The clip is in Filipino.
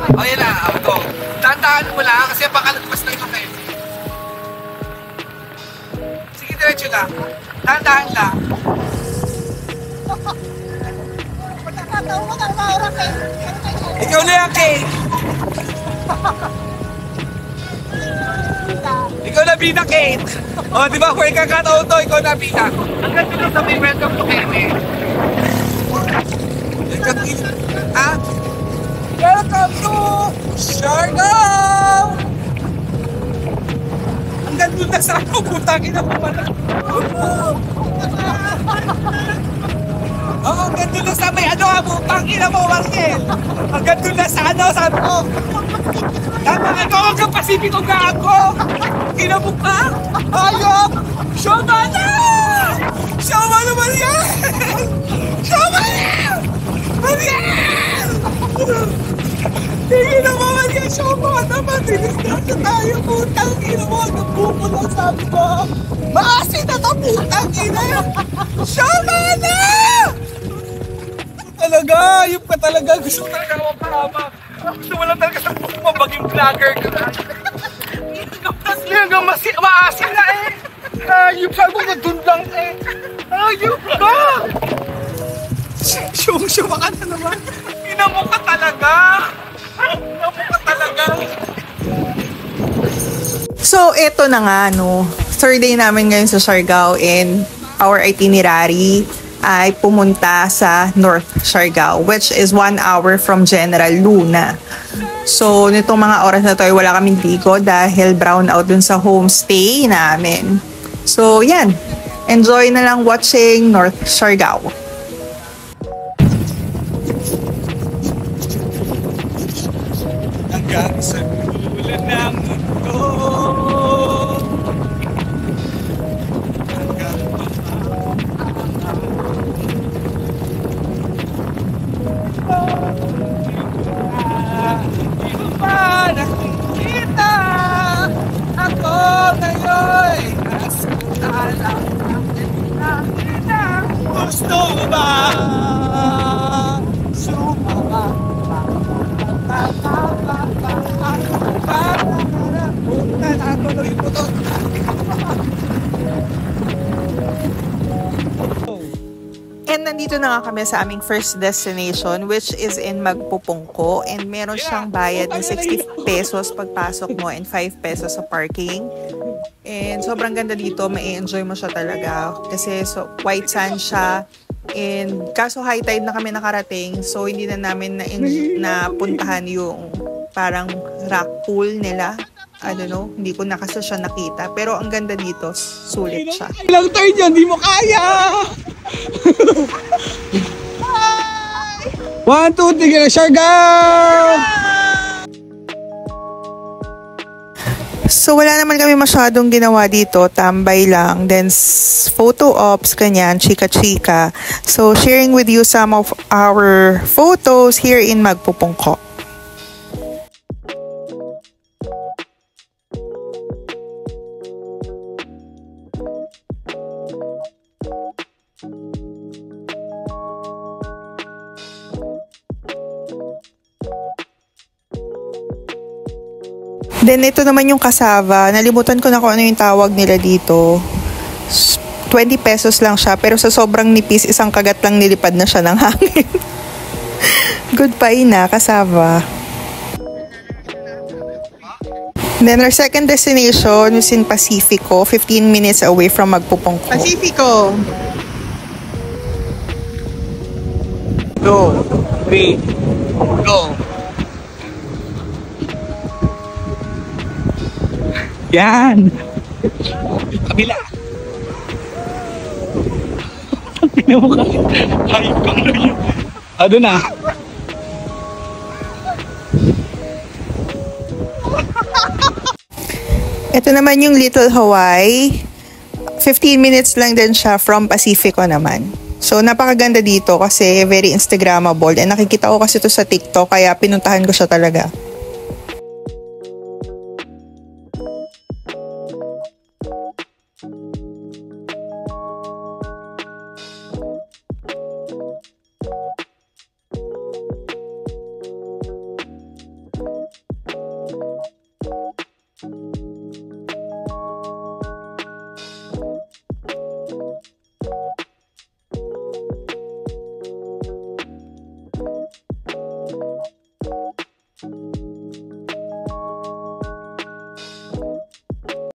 O yan na, ito. Tandaan mo lang kasi baka nagpas na yung kayo. Sige, diretso lang. Tandaan lang. Ikaw na yan, Kate. Ikaw na bida, Kate. O, di ba kung ikakataon to, ikaw na bida. Hanggang dito sa may welcome to Keme. Ha? Welcome to Siargao! Hanggang dito na sa ako, putangin ako pala. Oo, hanggang dito na sa may ano ha, putangin mo, Marcel. Hanggang dito na sa ano, sabi ko. Tama ano, hanggang Pasipiko ka ako. Kinabuk ka? Ayok! Shomana! Shomana Mariel! Shomana! Mariel! Tingin na mo Mariel! Shomana! Matilis na sa tayo, putang ina mo! Nagbuko lang sabi ko! Maasin na to, putang ina! Shomana! Talaga! Ayop ka talaga! Gusto ko talaga mapahama! Gusto mo lang talaga sa buko mo maging vlogger ka na! Tapos hanggang maasin na eh! Ayop! Sabi ko na dun lang eh! Ayop ka! Siyong-siyong ka na naman! Inamo ka talaga! Inamo ka talaga! So, eto na nga, no. Third day namin ngayon sa Siargao and our itinerary ay pumunta sa North Siargao, which is 1 hour from General Luna. So, nitong mga oras na to ay wala kaming ligo dahil brown out dun sa homestay namin. So, yan. Enjoy na lang watching North Siargao. Hanggang sa dulo ng mundo. Hindi mo pa nakikita ako ngayon. Alam natin gusto mo ba sumama? And nandito na nga kami sa aming first destination, which is in Magpupungko, and meron siyang bayad ng 60 pesos pagpasok mo and 5 pesos sa parking. And sobrang ganda dito, ma-enjoy mo siya talaga kasi white sand siya. And kaso high tide na kami nakarating, so hindi na namin na puntahan yung parang rock pool nila. I don't know, hindi ko na kasi siya nakita. Pero ang ganda dito, sulit siya. Ilang turn yun, di mo kaya! 1, 2, 3, Siargao! So, wala naman kami masyadong ginawa dito. Tambay lang. Then, photo ops, kanyan, chika-chika. So, sharing with you some of our photos here in Magpupungko. Then, ito naman yung cassava. Nalimutan ko na kung ano yung tawag nila dito. 20 pesos lang siya. Pero sa sobrang nipis, isang kagat lang nilipad na siya ng hangin. Goodbye na, cassava. Then, our second destination is in Pacifico. 15 minutes away from Magpupungko. Pacifico! Go! 3, go! Yan! Kabila! Tingnan mo ka. Hayop kang na yun. Ano na? Ito naman yung Little Hawaii. 15 minutes lang din siya from Pacifico naman. So, napakaganda dito kasi very Instagrammable. And nakikita ko kasi ito sa TikTok kaya pinuntahan ko siya talaga.